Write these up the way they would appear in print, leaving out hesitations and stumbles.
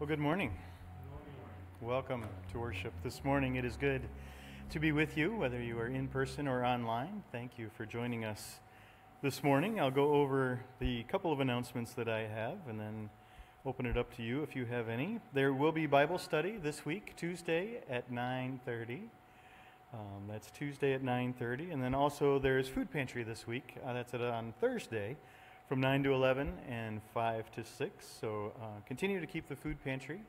Well, good morning. Welcome to worship this morning. It is good to be with you, whether you are in person or online. Thank you for joining us this morning. I'll go over the couple of announcements that I have and then open it up to you if you have any. There will be Bible study this week, Tuesday at 9:30. That's Tuesday at 9:30. And then also there's food pantry this week. That's on Thursday from 9 to 11 and 5 to 6. So continue to keep the food pantry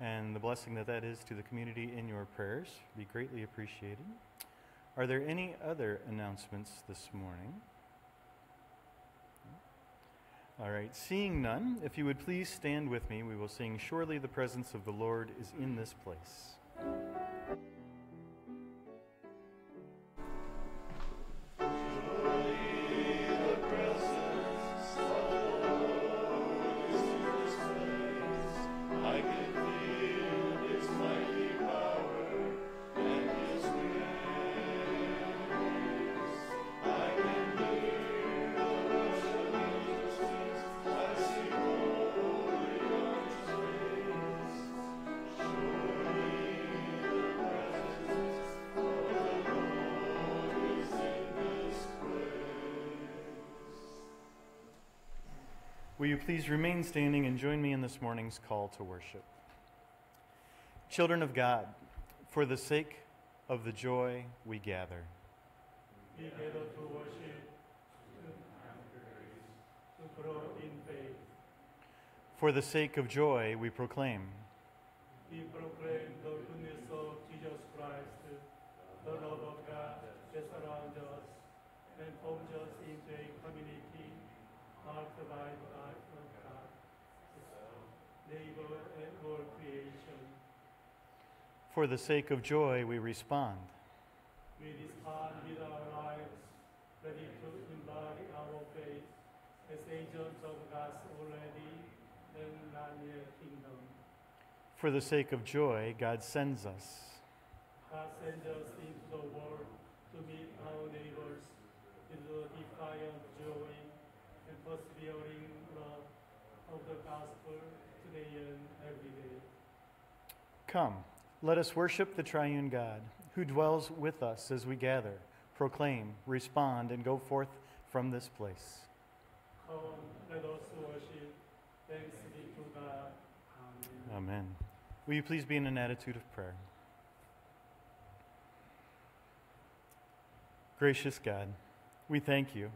and the blessing that that is to the community in your prayers. Be greatly appreciated. Are there any other announcements this morning? All right, seeing none, if you would please stand with me, we will sing "Surely the Presence of the Lord is in this place." Will you please remain standing and join me in this morning's call to worship? Children of God, for the sake of the joy we gather. We gather to worship, to grow in faith. For the sake of joy we proclaim. We proclaim the goodness of Jesus Christ, the love of God that surrounds us and forms us into a community marked by the life of God, neighbor and all creation. For the sake of joy we respond. We respond with our lives, ready to embody our faith as agents of God's already and not yet kingdom. For the sake of joy, God sends us. God sends us into the world to meet our neighbors with the defiant joy and persevering love of the gospel today and every day. Come, let us worship the triune God, who dwells with us as we gather, proclaim, respond, and go forth from this place. Come, let us worship. Thanks be to God. Amen. Amen. Will you please be in an attitude of prayer? Gracious God, we thank you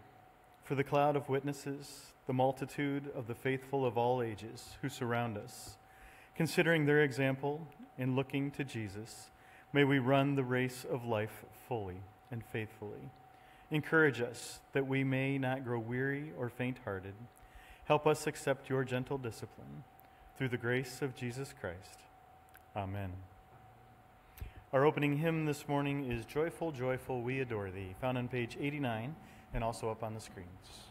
for the cloud of witnesses, the multitude of the faithful of all ages who surround us. Considering their example in looking to Jesus, may we run the race of life fully and faithfully. Encourage us that we may not grow weary or faint-hearted. Help us accept your gentle discipline through the grace of Jesus Christ. Amen. Our opening hymn this morning is "Joyful, Joyful, We Adore Thee," found on page 89 and also up on the screens.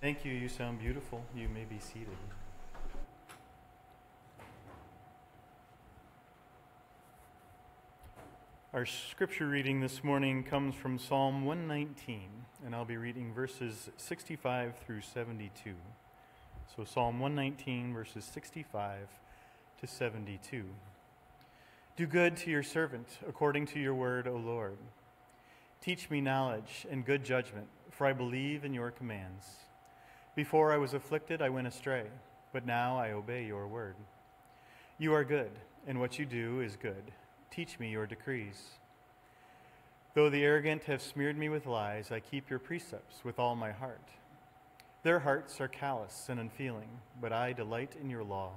Thank you. You sound beautiful. You may be seated. Our scripture reading this morning comes from Psalm 119, and I'll be reading verses 65 through 72. So Psalm 119, verses 65 to 72. Do good to your servant, according to your word, O Lord. Teach me knowledge and good judgment, for I believe in your commands. Before I was afflicted, I went astray, but now I obey your word. You are good, and what you do is good. Teach me your decrees. Though the arrogant have smeared me with lies, I keep your precepts with all my heart. Their hearts are callous and unfeeling, but I delight in your law.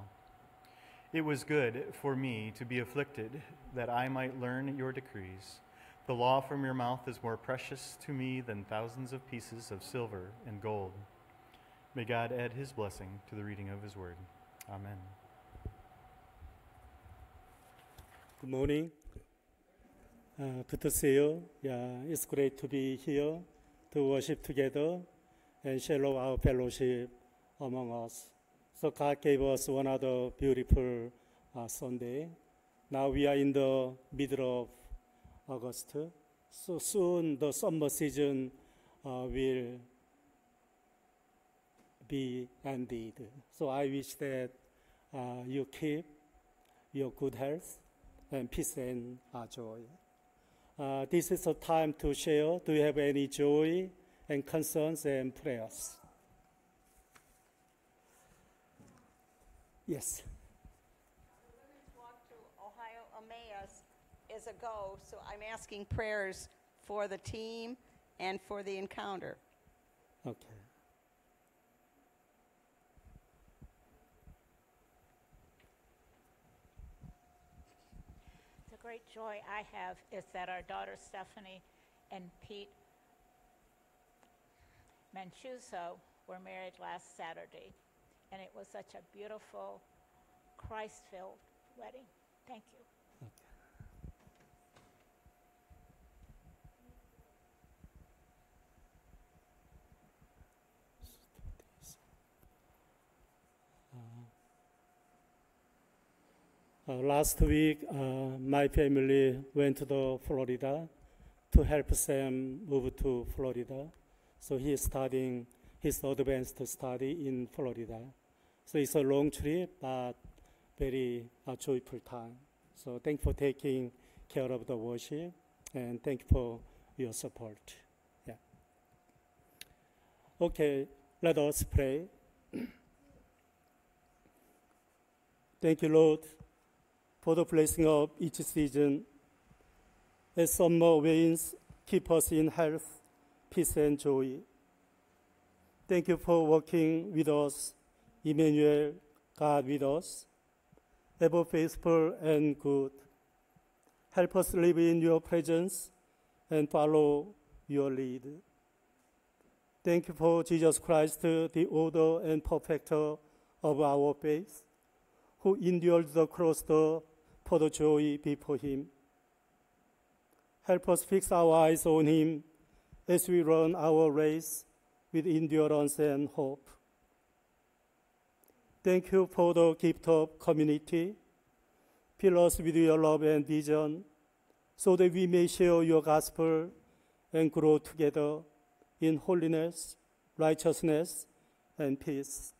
It was good for me to be afflicted, that I might learn your decrees. The law from your mouth is more precious to me than thousands of pieces of silver and gold. May God add his blessing to the reading of his word. Amen. Good morning. Good to see you. Yeah, it's great to be here to worship together and share our fellowship among us. So God gave us another beautiful Sunday. Now we are in the middle of August. So soon the summer season will be ended. So I wish that you keep your good health and peace and joy. This is a time to share. Do you have any joy and concerns and prayers? Yes. The women's walk to Ohio Emmaus is a go, so I'm asking prayers for the team and for the encounter. Okay. The great joy I have is that our daughter Stephanie and Pete Manchuso were married last Saturday, and it was such a beautiful, Christ-filled wedding. Thank you. Last week, my family went to Florida to help Sam move to Florida. So he is studying his advanced study in Florida. So it's a long trip, but very joyful time. So thank you for taking care of the worship, and thank you for your support. Yeah. Okay, let us pray. Thank you, Lord, for the blessing of each season. As summer wanes, keep us in health, peace, and joy. Thank you for working with us, Emmanuel, God with us, ever faithful and good. Help us live in your presence and follow your lead. Thank you for Jesus Christ, the author and perfecter of our faith, who endured the cross for the joy before him. Help us fix our eyes on him as we run our race with endurance and hope. Thank you for the gift of community. Fill us with your love and vision so that we may share your gospel and grow together in holiness, righteousness, and peace.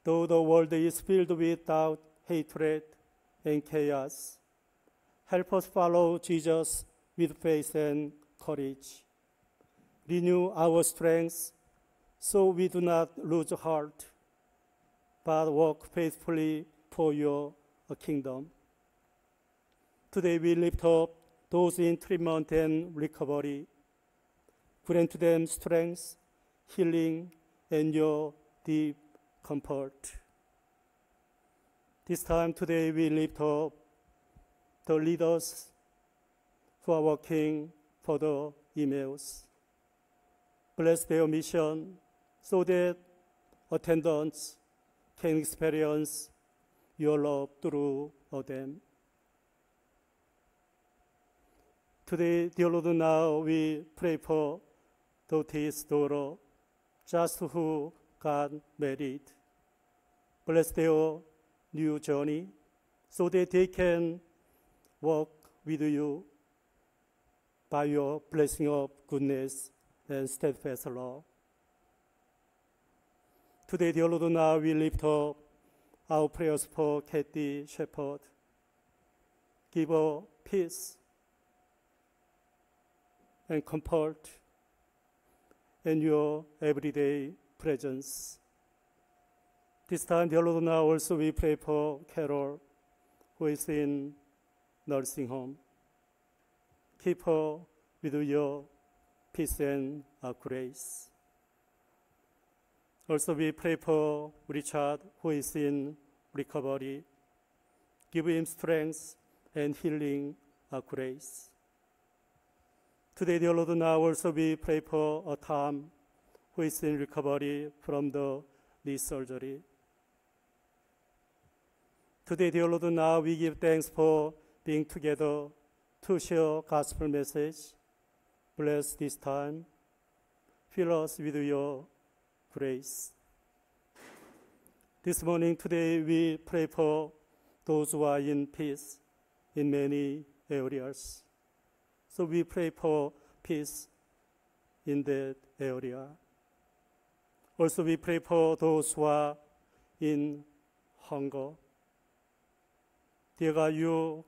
Though the world is filled with doubt, hatred, and chaos, help us follow Jesus with faith and courage. Renew our strength so we do not lose heart, but work faithfully for your kingdom. Today we lift up those in treatment and recovery. Grant them strength, healing, and your deep comfort. This time today we lift up the leaders who are working for the Emmaus. Bless their mission so that attendants can experience your love through them. Today, dear Lord, now we pray for Doty's daughter, just who got married. Bless their new journey so that they can walk with you by your blessing of goodness and steadfast love. Today, dear Lord, now we lift up our prayers for Kathy Shepherd. Give her peace and comfort in your everyday presence. This time, dear Lord, now also we pray for Carol, who is in nursing home. Keep her with your peace and grace. Also, we pray for Richard, who is in recovery. Give him strength and healing grace. Today, dear Lord, now also we pray for Tom, who is in recovery from the knee surgery. Today, dear Lord, now we give thanks for being together to share gospel message. Bless this time. Fill us with your grace. This morning, today, we pray for those who are in peace in many areas. So we pray for peace in that area. Also, we pray for those who are in hunger. Dear God, you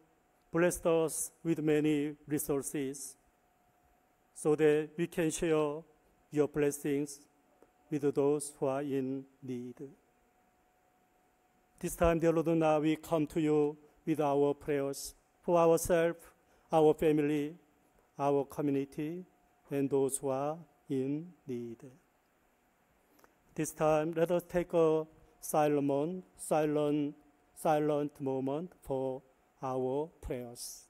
blessed us with many resources so that we can share your blessings with those who are in need. This time, dear Lord, now we come to you with our prayers for ourselves, our family, our community, and those who are in need. This time, let us take a silent moment for our prayers.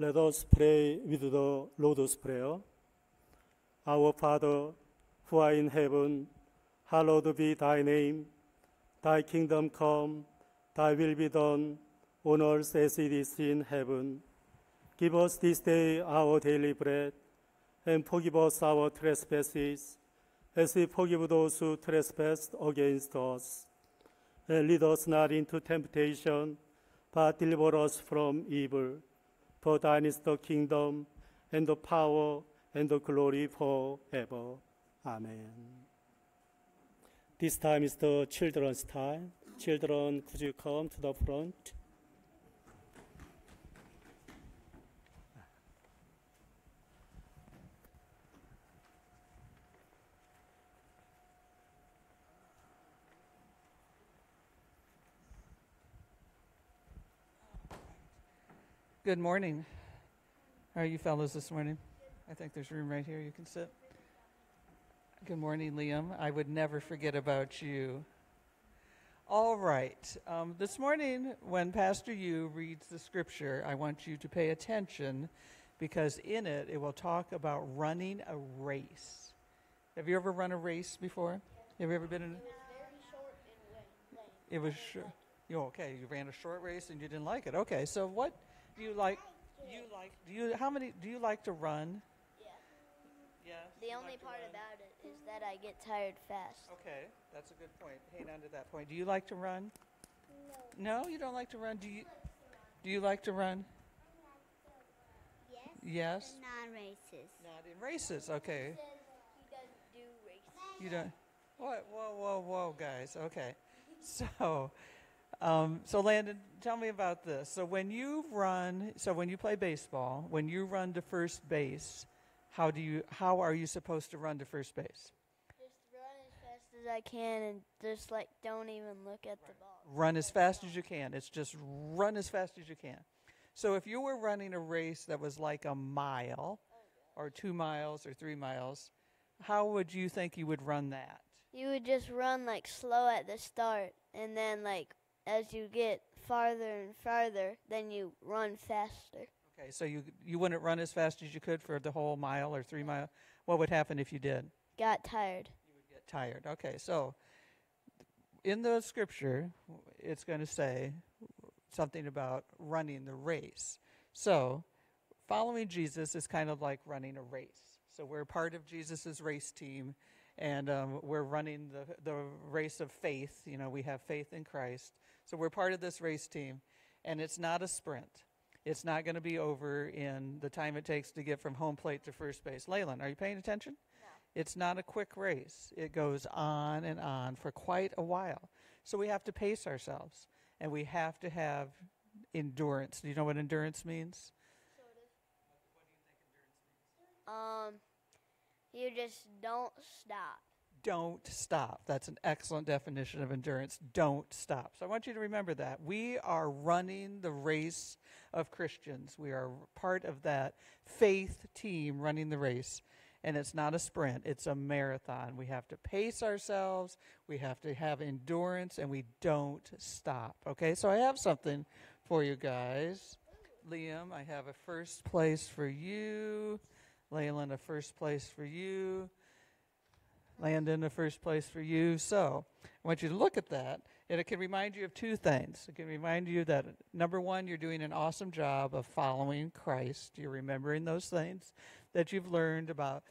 Let us pray with the Lord's Prayer. Our Father, who art in heaven, hallowed be thy name. Thy kingdom come, thy will be done, on earth as it is in heaven. Give us this day our daily bread, and forgive us our trespasses, as we forgive those who trespass against us. And lead us not into temptation, but deliver us from evil. For thine is the kingdom, and the power, and the glory forever. Amen. This time is the children's time. Children, could you come to the front? Good morning. How are you fellows this morning? I think there's room right here. You can sit. Good morning, Liam. I would never forget about you. All right. This morning, when Pastor Yu reads the scripture, I want you to pay attention because in it, it will talk about running a race. Have you ever run a race before? Have you ever been in? It was very short and lame. It was short. Okay, you ran a short race and you didn't like it. Okay, so what do you like? Do you like to run? Yeah. The only part about it is that I get tired fast. Okay, that's a good point. Hang on to that point. Do you like to run? No. No, you don't like to run. Do you like to run? Yes. Non-races. Not in races. Okay. He doesn't do races. You don't. What? Whoa, guys. Okay. So Landon, tell me about this. So when you play baseball, when you run to first base, how are you supposed to run to first base? Just run as fast as I can and just don't even look at the ball. Run as fast as you can. It's just run as fast as you can. So if you were running a race that was like a mile or 2 miles or 3 miles, how would you think you would run that? You would just run slow at the start, and then as you get farther and farther, then you run faster. Okay, so you wouldn't run as fast as you could for the whole mile or 3 mile. What would happen if you did? Got tired. You would get tired. Okay, so in the scripture, it's going to say something about running the race. So following Jesus is kind of like running a race. So we're part of Jesus' race team, and we're running the race of faith. You know, we have faith in Christ. So we're part of this race team, and it's not a sprint. It's not going to be over in the time it takes to get from home plate to first base. Laylan, are you paying attention? No. It's not a quick race. It goes on and on for quite a while. So we have to pace ourselves, and we have to have endurance. Do you know what endurance means? What do you think endurance means? You just don't stop. Don't stop. That's an excellent definition of endurance. Don't stop. So I want you to remember that. We are running the race of Christians. We are part of that faith team running the race. And it's not a sprint. It's a marathon. We have to pace ourselves. We have to have endurance, and we don't stop. Okay, so I have something for you guys. Liam, I have a first place for you. Laylan, a first place for you. Landon, a first place for you. So I want you to look at that, and it can remind you of two things. It can remind you that, number one, you're doing an awesome job of following Christ. You're remembering those things that you've learned about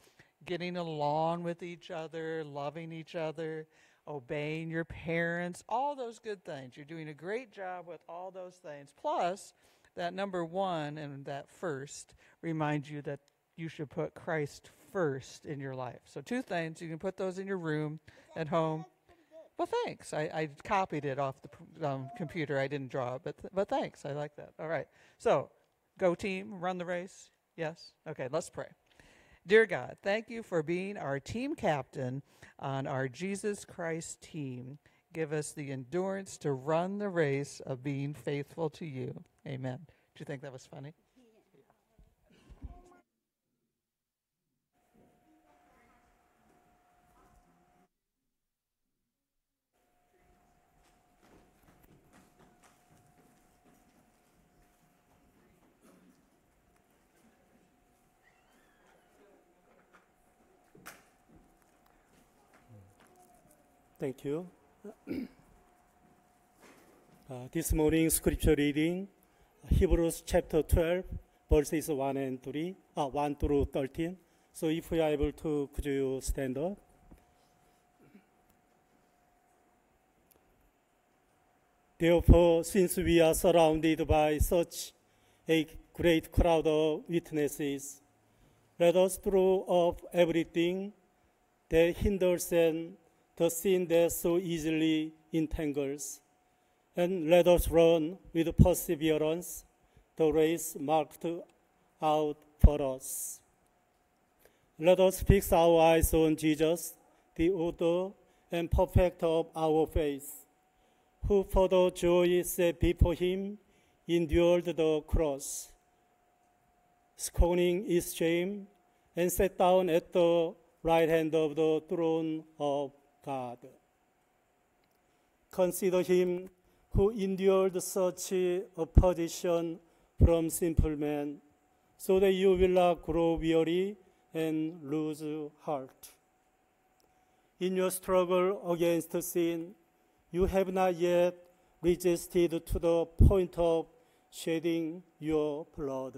getting along with each other, loving each other, obeying your parents, all those good things. You're doing a great job with all those things. Plus, that number one and that first reminds you that you should put Christ first in your life. So two things. You can put those in your room at home. Well, thanks. I copied it off the computer. I didn't draw it, but thanks. I like that. All right. So go team, run the race. Yes? Okay, let's pray. Dear God, thank you for being our team captain on our Jesus Christ team. Give us the endurance to run the race of being faithful to you. Amen. Do you think that was funny? Thank you. This morning scripture reading, Hebrews chapter 12, verses 1 through 13. So if you are able to, could you stand up? Therefore, since we are surrounded by such a great crowd of witnesses, let us throw off everything that hinders and the sin that so easily entangles, and let us run with perseverance the race marked out for us. Let us fix our eyes on Jesus, the author and perfecter of our faith, who for the joy set before him endured the cross, scorning its shame, and sat down at the right hand of the throne of God. Consider him who endured such a position from simple men, so that you will not grow weary and lose heart. In your struggle against sin, you have not yet resisted to the point of shedding your blood.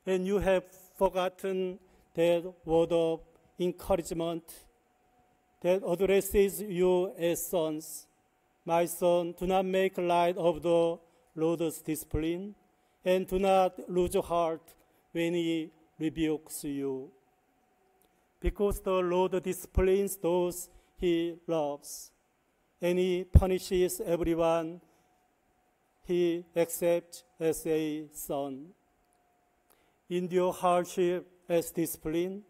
And you have forgotten that word of encouragement that addresses you as sons. My son, do not make light of the Lord's discipline, and do not lose heart when he rebukes you. Because the Lord disciplines those he loves, and he punishes everyone he accepts as a son. Endure hardship as discipline.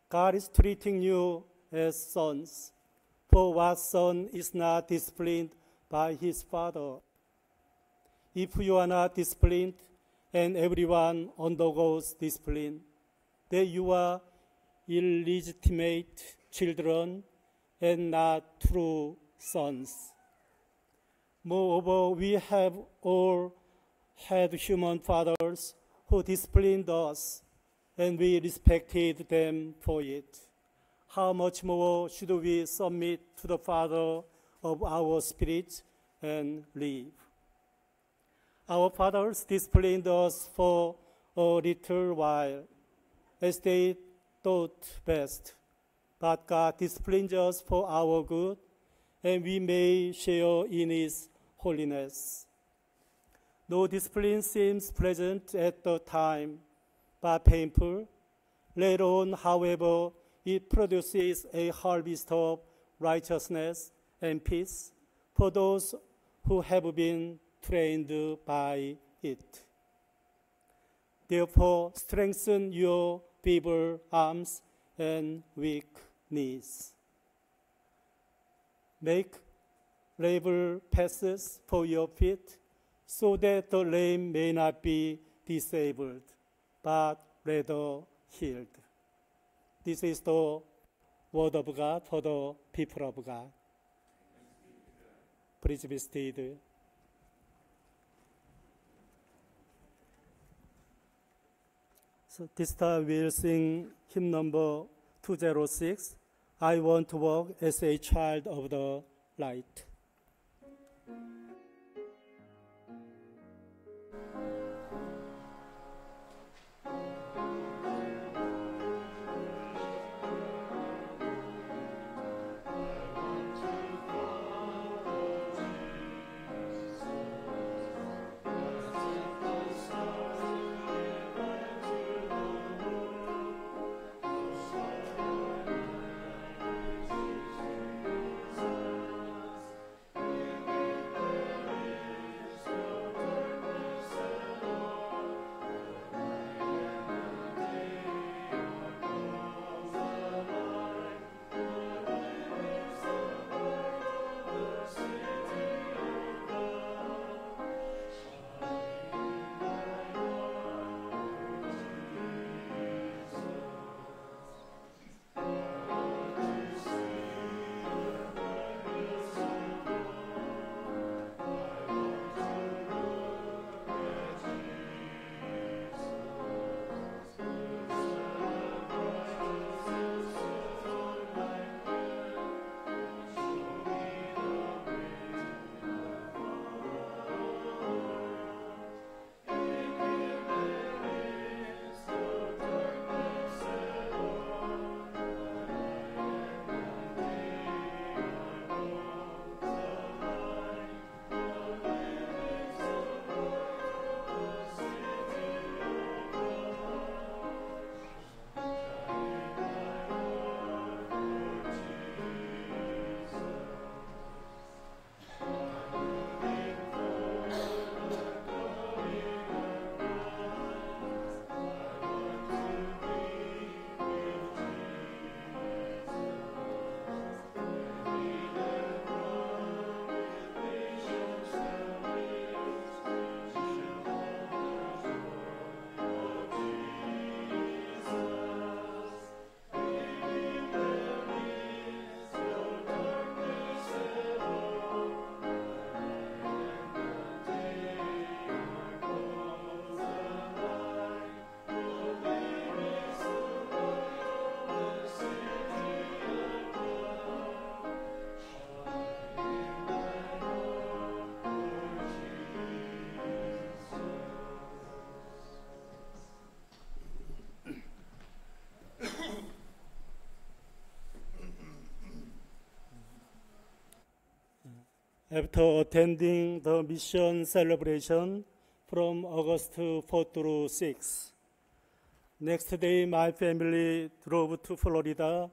God is treating you as sons. For what son is not disciplined by his father? If you are not disciplined, and everyone undergoes discipline, then you are illegitimate children and not true sons. Moreover, we have all had human fathers who disciplined us, and we respected them for it. How much more should we submit to the Father of our spirits and live? Our fathers disciplined us for a little while, as they thought best, but God disciplines us for our good, and we may share in His holiness. No discipline seems pleasant at the time, but painful. Later on, however, it produces a harvest of righteousness and peace for those who have been trained by it. Therefore, strengthen your feeble arms and weak knees. Make level paths for your feet, so that the lame may not be disabled, but rather healed. This is the word of God for the people of God. Please be seated. So this time we'll sing hymn number 206, I Want to Walk as a Child of the Light. After attending the mission celebration from August 4 through 6, next day my family drove to Florida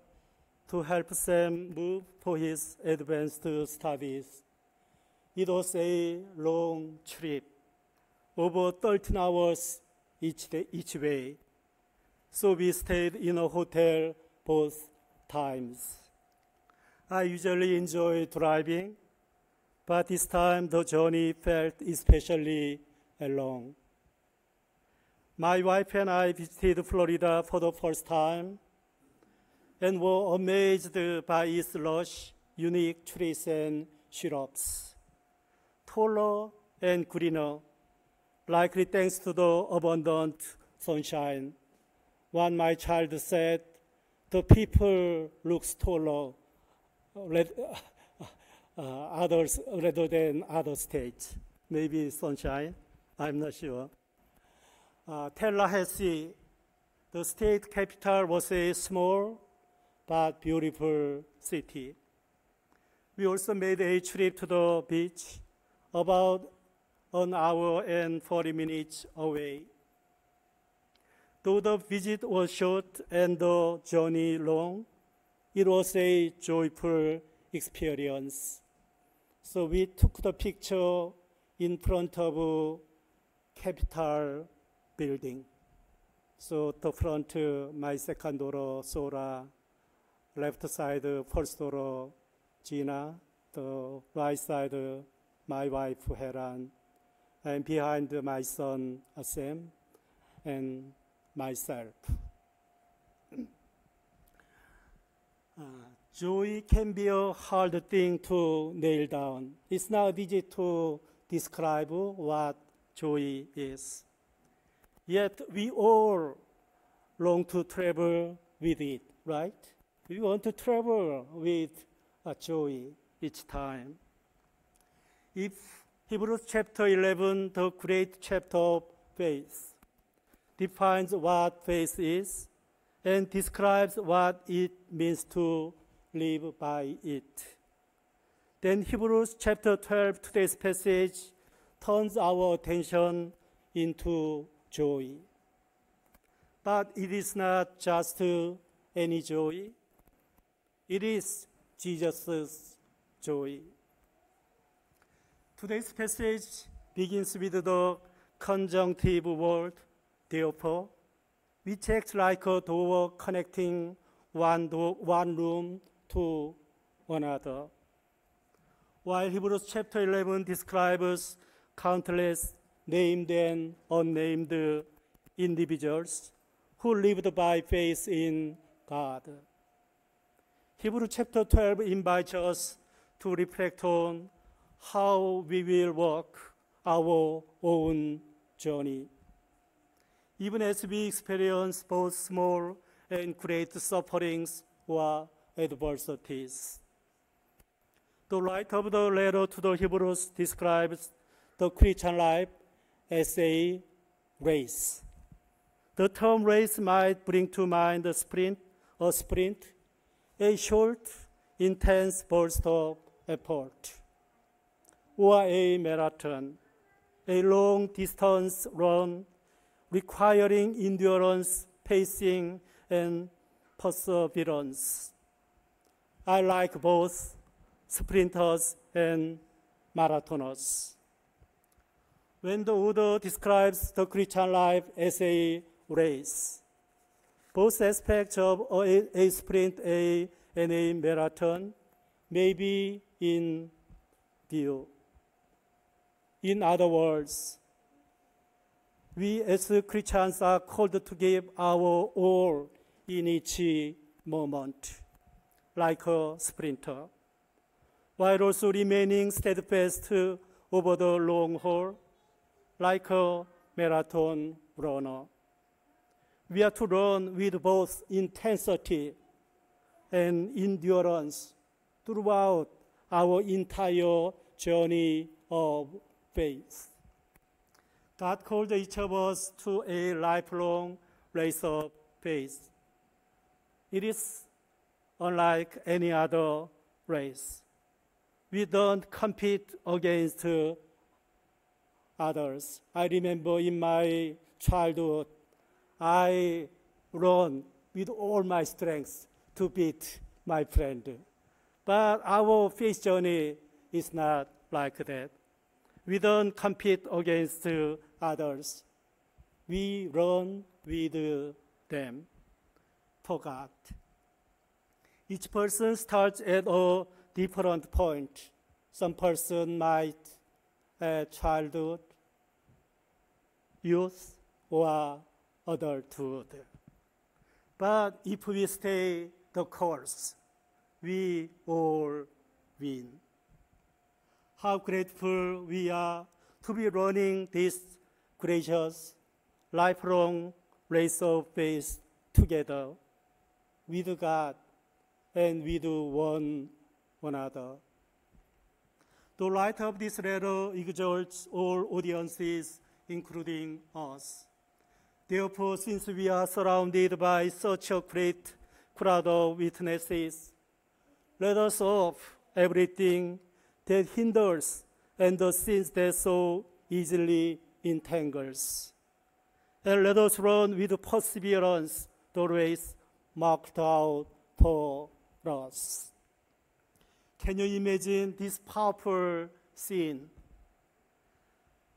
to help Sam move for his advanced studies. It was a long trip, over 13 hours each way, so we stayed in a hotel both times. I usually enjoy driving, but this time the journey felt especially long. My wife and I visited Florida for the first time and were amazed by its lush, unique trees and shrubs. Taller and greener, likely thanks to the abundant sunshine. One my child said, the people look taller others rather than other states. Maybe sunshine, I'm not sure. Tallahassee, the state capital, was a small but beautiful city. We also made a trip to the beach, about an hour and 40 minutes away. Though the visit was short and the journey long, it was a joyful experience. So we took the picture in front of Capitol building. So the front, my second daughter, Sora, left side, first daughter, Gina, the right side, my wife, Heran, and behind my son, Sam, and myself. Joy can be a hard thing to nail down. It's not easy to describe what joy is. Yet we all long to travel with it, right? We want to travel with joy each time. If Hebrews chapter 11, the great chapter of faith, defines what faith is and describes what it means to live by it, then Hebrews chapter 12, today's passage, turns our attention into joy. But it is not just any joy. It is Jesus' joy. Today's passage begins with the conjunctive word, therefore, which acts like a door connecting one room to another. While Hebrews chapter 11 describes countless named and unnamed individuals who lived by faith in God, Hebrews chapter 12 invites us to reflect on how we will walk our own journey. Even as we experience both small and great sufferings or adversities. The writer of the letter to the Hebrews describes the Christian life as a race. The term race might bring to mind a sprint, a short, intense burst of effort, or a marathon, a long-distance run requiring endurance, pacing, and perseverance. I like both sprinters and marathoners. When the author describes the Christian life as a race, both aspects of a sprint and a marathon may be in view. In other words, we as Christians are called to give our all in each moment, like a sprinter, while also remaining steadfast over the long haul, like a marathon runner. We are to run with both intensity and endurance throughout our entire journey of faith. God called each of us to a lifelong race of faith. It is unlike any other race. We don't compete against others. I remember in my childhood, I run with all my strength to beat my friend. But our faith journey is not like that. We don't compete against others. We run with them for God. Each person starts at a different point. Some person might at childhood, youth, or adulthood. But if we stay the course, we all win. How grateful we are to be running this gracious, lifelong race of faith together with God and with one another. The writer of this letter exalts all audiences, including us. Therefore, since we are surrounded by such a great crowd of witnesses, let us off everything that hinders and the sins that so easily entangles. And let us run with perseverance the race marked out for us. Can you imagine this powerful scene?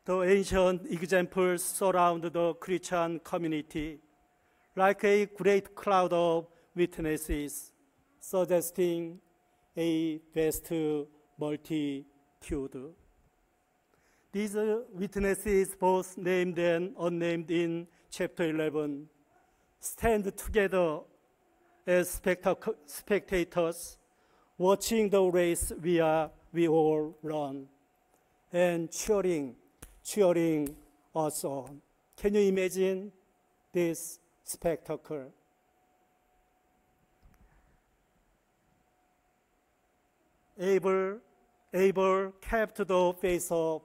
The ancient examples surround the Christian community like a great cloud of witnesses, suggesting a vast multitude. These witnesses, both named and unnamed in chapter 11, stand together as spectators, watching the race we all run, and cheering us on. Can you imagine this spectacle? Abel kept the face of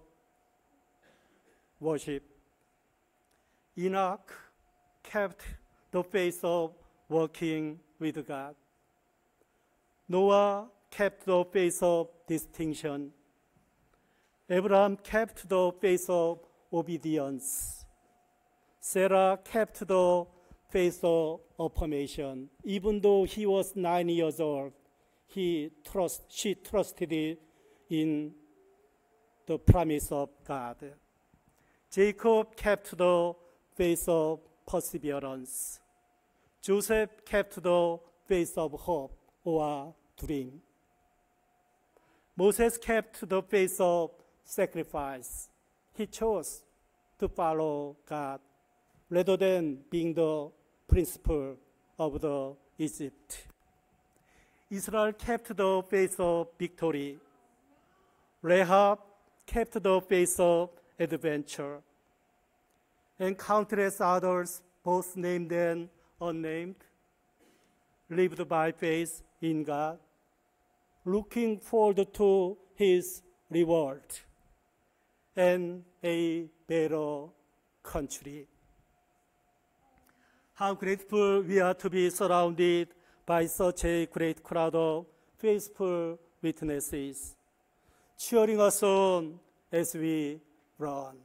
worship. Enoch kept the face of working with God. Noah kept the face of distinction. Abraham kept the face of obedience. Sarah kept the face of affirmation. Even though he was 9 years old, she trusted in the promise of God. Jacob kept the face of perseverance. Joseph kept the face of hope or dream. Moses kept the face of sacrifice. He chose to follow God rather than being the principal of the Egypt. Israel kept the face of victory. Rahab kept the face of adventure. And countless others, both named and unnamed, lived by faith in God, looking forward to his reward and a better country. How grateful we are to be surrounded by such a great crowd of faithful witnesses, cheering us on as we run.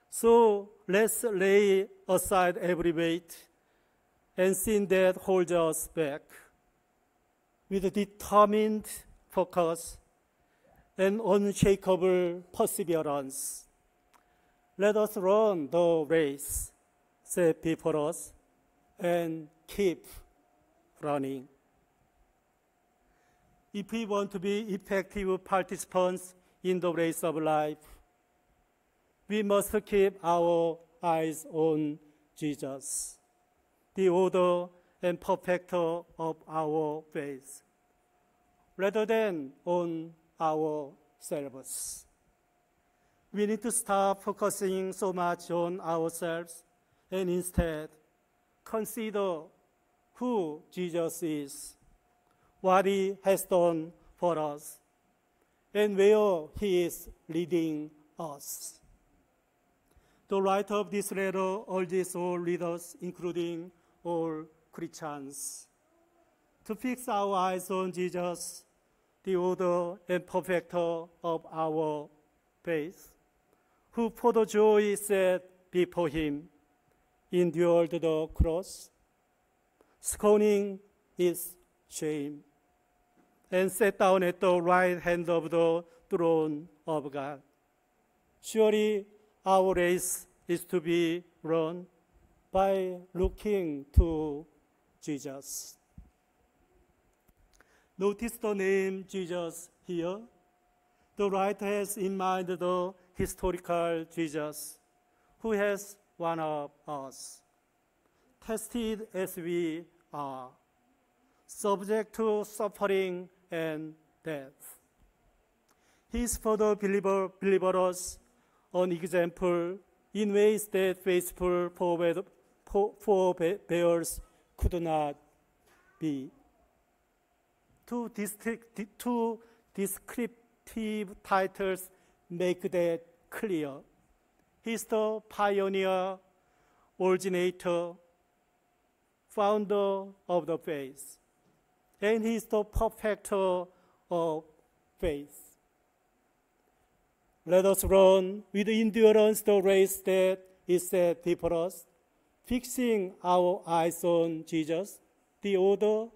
So let's lay aside every weight and sin that holds us back with a determined focus and unshakable perseverance. Let us run the race set before us and keep running. If we want to be effective participants in the race of life, we must keep our eyes on Jesus, the author and perfecter of our faith, rather than on ourselves. We need to stop focusing so much on ourselves and instead consider who Jesus is, what he has done for us, and where he is leading us. The writer of this letter urges all readers, including all Christians, to fix our eyes on Jesus, the author and perfecter of our faith, who for the joy set before him endured the cross, scorning its shame, and sat down at the right hand of the throne of God. Surely our race is to be run by looking to Jesus. Notice the name Jesus here. The writer has in mind the historical Jesus who has one of us, tested as we are, subject to suffering and death. He is for the believers an example in ways that faithful forebears could not be. Two descriptive titles make that clear. He's the pioneer, originator, founder of the faith, and he's the perfecter of faith. Let us run with endurance the race that is set before us, fixing our eyes on Jesus, the author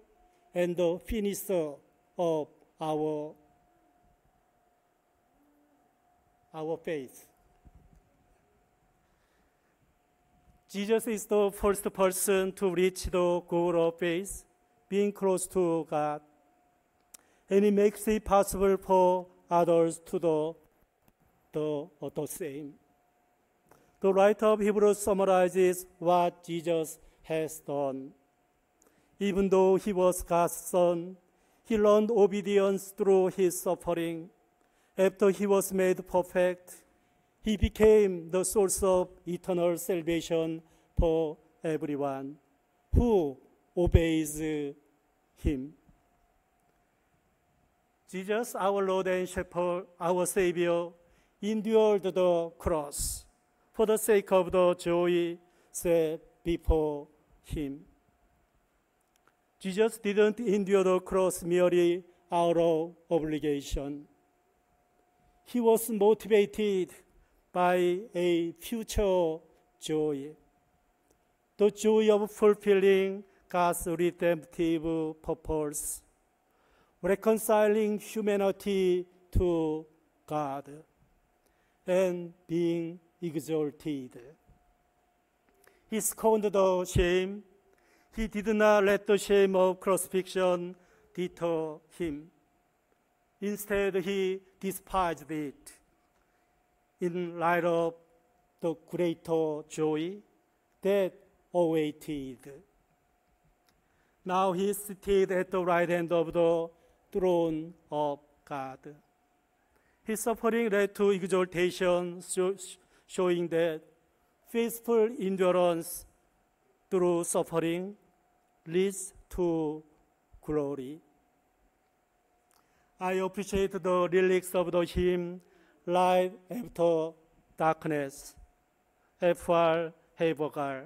and the finisher of our faith. Jesus is the first person to reach the goal of faith, being close to God, and He makes it possible for others to do the same. The writer of Hebrews summarizes what Jesus has done. Even though He was God's Son, He learned obedience through His suffering. After He was made perfect, He became the source of eternal salvation for everyone who obeys Him. Jesus, our Lord and Shepherd, our Savior, endured the cross for the sake of the joy set before Him. Jesus didn't endure the cross merely out of obligation. He was motivated by a future joy, the joy of fulfilling God's redemptive purpose, reconciling humanity to God, and being exalted. He scorned the shame. He did not let the shame of crucifixion deter Him. Instead, He despised it in light of the greater joy that awaited. Now He is seated at the right hand of the throne of God. His suffering led to exaltation, showing that faithful endurance through suffering leads to glory. I appreciate the lyrics of the hymn, Light After Darkness, F.R. Habergal.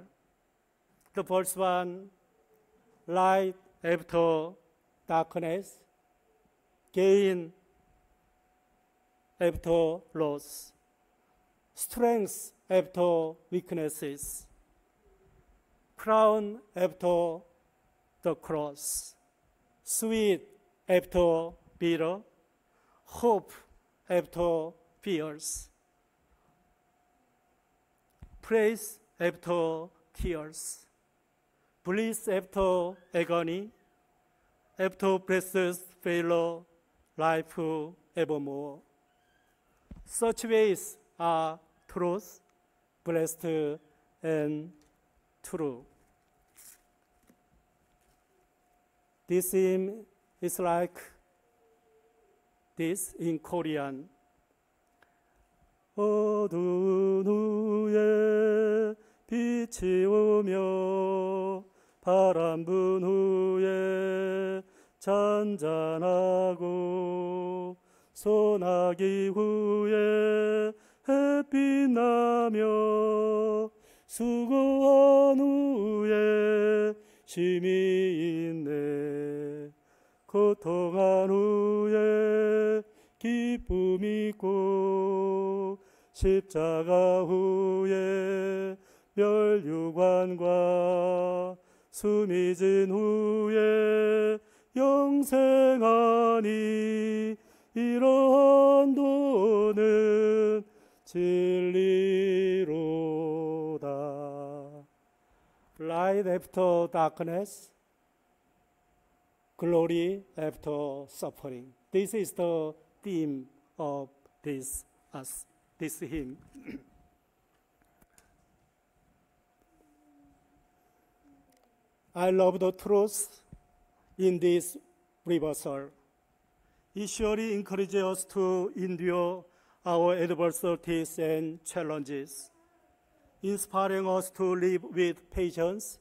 The first one, light after darkness, gain after loss, strength after weaknesses, crown after the cross, sweet after bitter, hope after fears, praise after tears, bliss after agony, after blessed failure, life evermore. Such ways are truth, blessed, and true. This hymn is like this in Korean. 어두운 후에 빛이 오며 바람 분 후에 잔잔하고 소나기 후에 햇빛 나며 수고한 후에 쉼이 있네. 고통한 후에 기쁨 있고 십자가 후에 멸류관과 숨이 진 후에 영생하니 이러한 도는 진리로다. Light after darkness, glory after suffering. This is the theme of this hymn. I love the truth in this reversal. It surely encourages us to endure our adversities and challenges. inspiring us to live with patience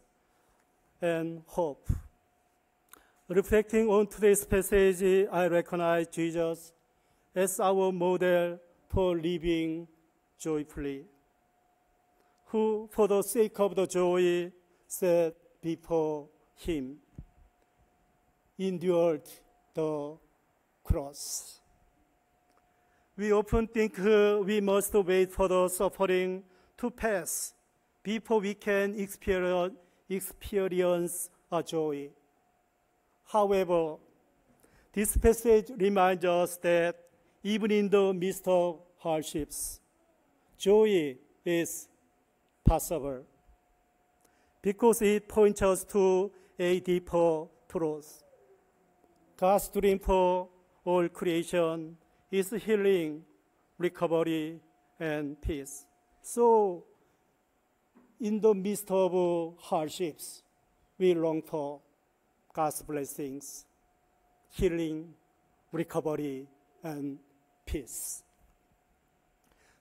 and hope. Reflecting on today's passage, I recognize Jesus as our model for living joyfully, who, for the sake of the joy set before him, endured the cross. We often think we must wait for the suffering to pass before we can experience a joy. However, this passage reminds us that even in the midst of hardships, joy is possible because it points us to a deeper truth. God's dream for all creation is healing, recovery, and peace. So, in the midst of hardships, we long for God's blessings, healing, recovery, and peace.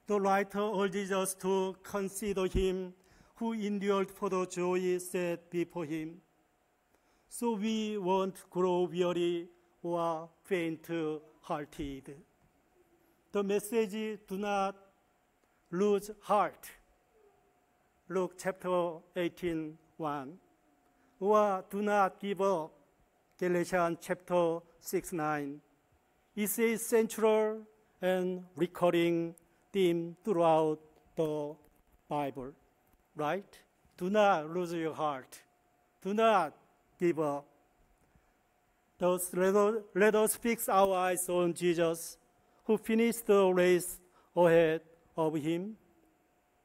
The writer urges us to consider him who endured for the joy set before him, so we won't grow weary or faint-hearted. The message, do not lose heart. Luke chapter 18:1. Or do not give up. Galatians chapter 6:9. It's a central and recurring theme throughout the Bible, right? Do not lose your heart. Do not give up. Thus, let us fix our eyes on Jesus, who finished the race ahead of him,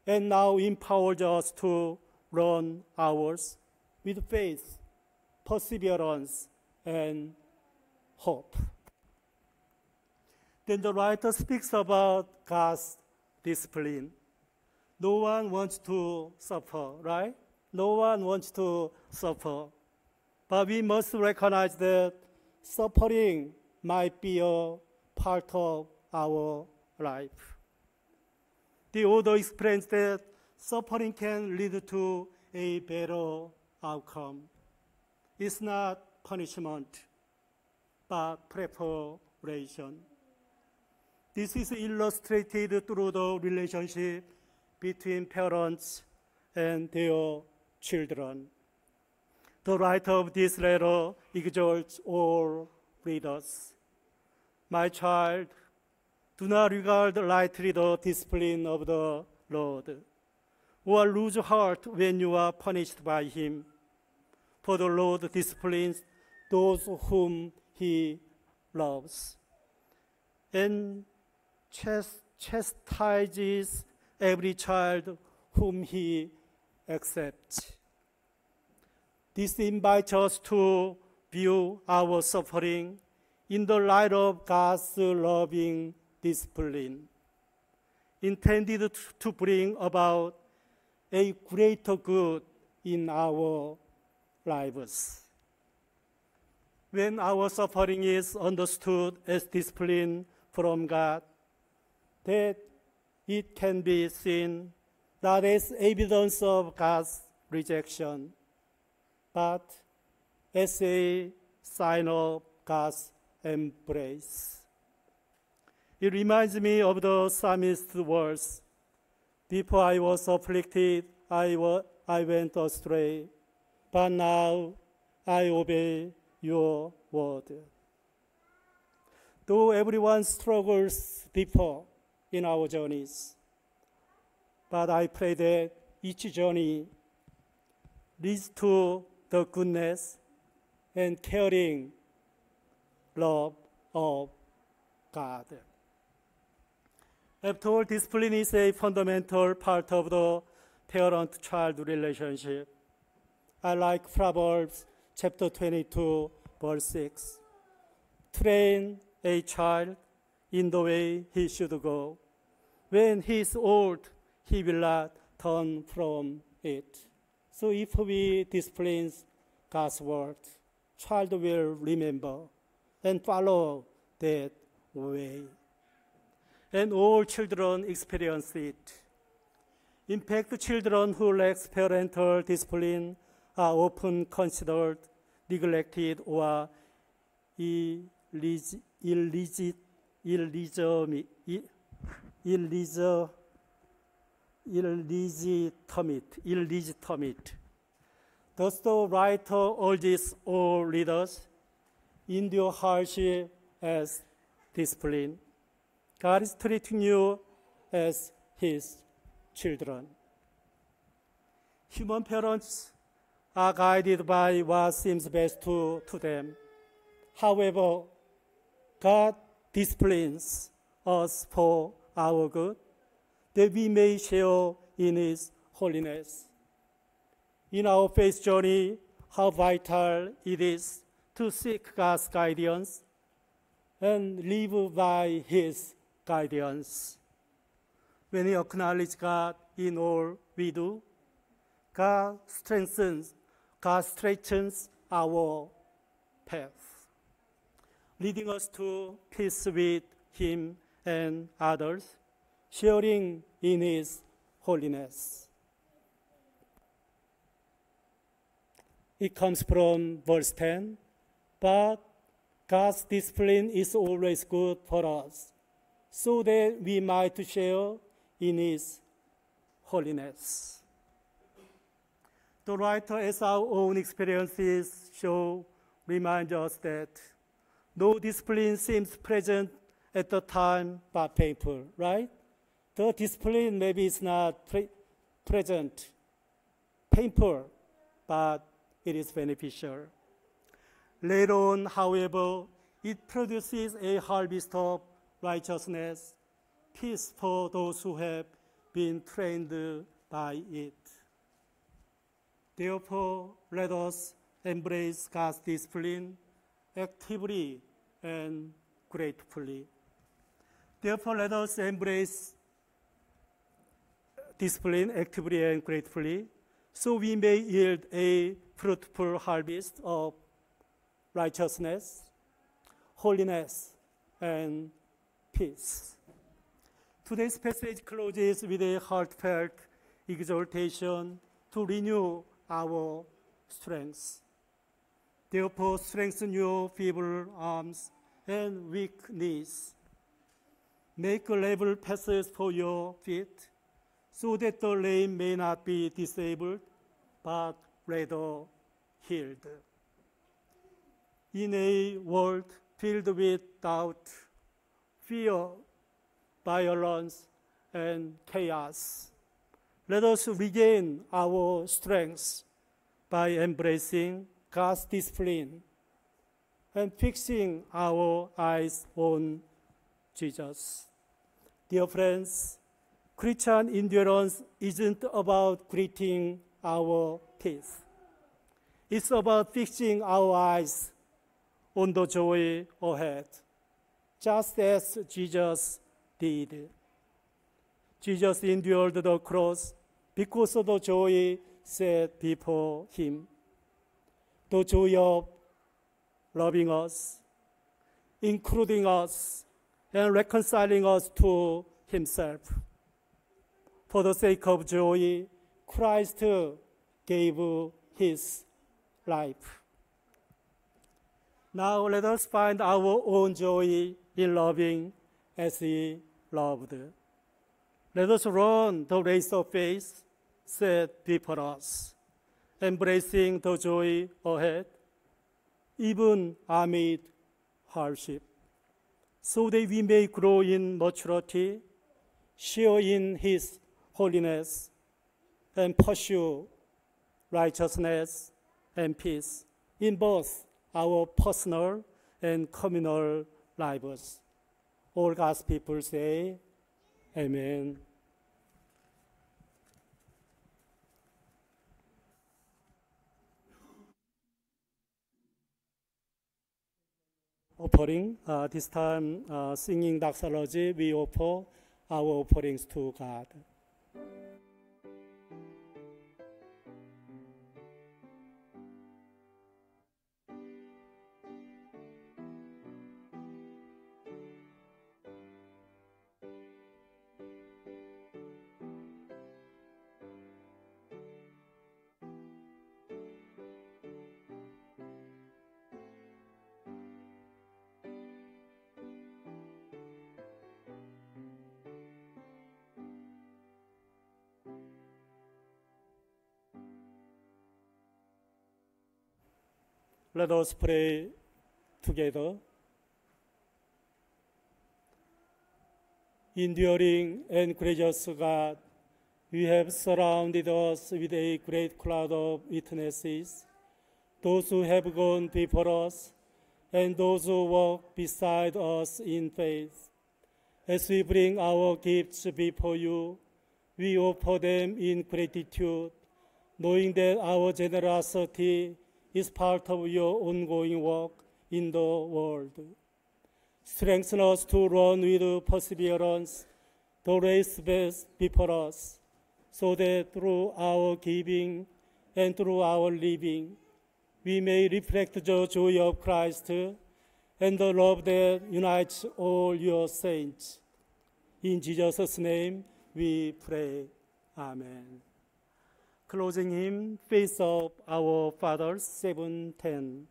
and now empowers us to run ours with faith, perseverance, and hope. Then the writer speaks about God's discipline. No one wants to suffer, right? No one wants to suffer. But we must recognize that suffering might be a part of our life. The author explains that suffering can lead to a better outcome. It's not punishment, but preparation. This is illustrated through the relationship between parents and their children. The writer of this letter exhorts all readers. My child, do not regard lightly the discipline of the Lord, or lose heart when you are punished by him. For the Lord disciplines those whom he loves, and chastises every child whom he accepts. This invites us to view our suffering in the light of God's loving discipline, intended to bring about a greater good in our lives. When our suffering is understood as discipline from God, that it can be seen not as evidence of God's rejection, but as a sign of God's embrace. It reminds me of the psalmist's words, before I was afflicted, I went astray, but now I obey your word. Though everyone struggles before in our journeys, but I pray that each journey leads to the goodness and caring love of God. After all, discipline is a fundamental part of the parent-child relationship. I like Proverbs chapter 22, verse 6. Train a child in the way he should go. When he is old, he will not turn from it. So if we discipline God's word, child will remember and follow that way. And all children experience it. In fact, children who lack parental discipline are often considered neglected or illegitimate. Thus, the writer urges all leaders endure hardship as discipline. God is treating you as His children. Human parents are guided by what seems best to them. However, God disciplines us for our good, that we may share in His holiness. In our faith journey, how vital it is to seek God's guidance and live by His guidance. When we acknowledge God in all we do, God strengthens our path, leading us to peace with Him and others, sharing in His holiness. It comes from verse 10, but God's discipline is always good for us, so that we might share in His holiness. The writer, as our own experiences show, reminds us that no discipline seems present at the time but painful, right? The discipline maybe is not present, painful, but it is beneficial. Later on, however, it produces a harvest of righteousness, peace for those who have been trained by it. Therefore, let us embrace God's discipline actively and gratefully. Therefore, let us embrace discipline actively and gratefully, so we may yield a fruitful harvest of righteousness, holiness, and peace. Today's passage closes with a heartfelt exhortation to renew our strength. Therefore, strengthen your feeble arms and weak knees. Make level paths for your feet, so that the lame may not be disabled, but rather healed. In a world filled with doubt, fear, violence, and chaos, let us regain our strength by embracing God's discipline and fixing our eyes on Jesus. Dear friends, Christian endurance isn't about gritting our teeth. It's about fixing our eyes on the joy ahead, just as Jesus did. Jesus endured the cross because of the joy set before Him, the joy of loving us, including us, and reconciling us to Himself. For the sake of joy, Christ gave His life. Now let us find our own joy in loving as He loved. Let us run the race of faith set before us, embracing the joy ahead, even amid hardship, so that we may grow in maturity, share in His holiness, and pursue righteousness and peace in both our personal and communal lives. All God's people say, Amen. Offering, this time singing doxology, we offer our offerings to God. Let us pray together. Enduring and gracious God, you have surrounded us with a great cloud of witnesses, those who have gone before us and those who walk beside us in faith. As we bring our gifts before you, we offer them in gratitude, knowing that our generosity is part of your ongoing work in the world. Strengthen us to run with perseverance the race before us, so that through our giving and through our living, we may reflect the joy of Christ and the love that unites all your saints. In Jesus' name we pray. Amen. Closing hymn, Face of Our Fathers, 710.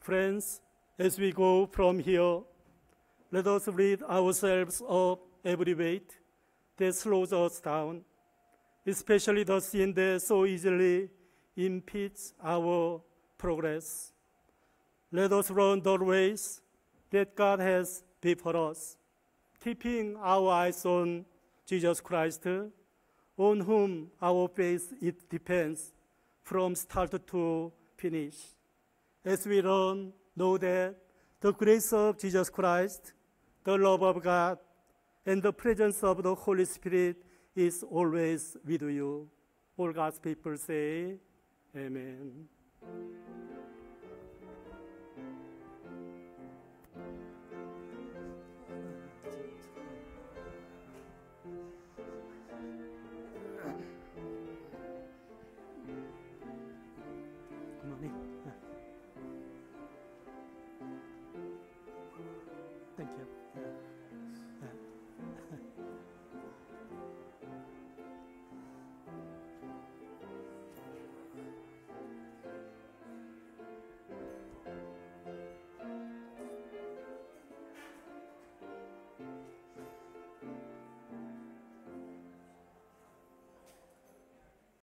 Friends, as we go from here, let us rid ourselves of every weight that slows us down, especially the sin that so easily impedes our progress. Let us run the race that God has before us, keeping our eyes on Jesus Christ, on whom our faith it depends from start to finish. As we run, know that the grace of Jesus Christ, the love of God, and the presence of the Holy Spirit is always with you. All God's people say, Amen.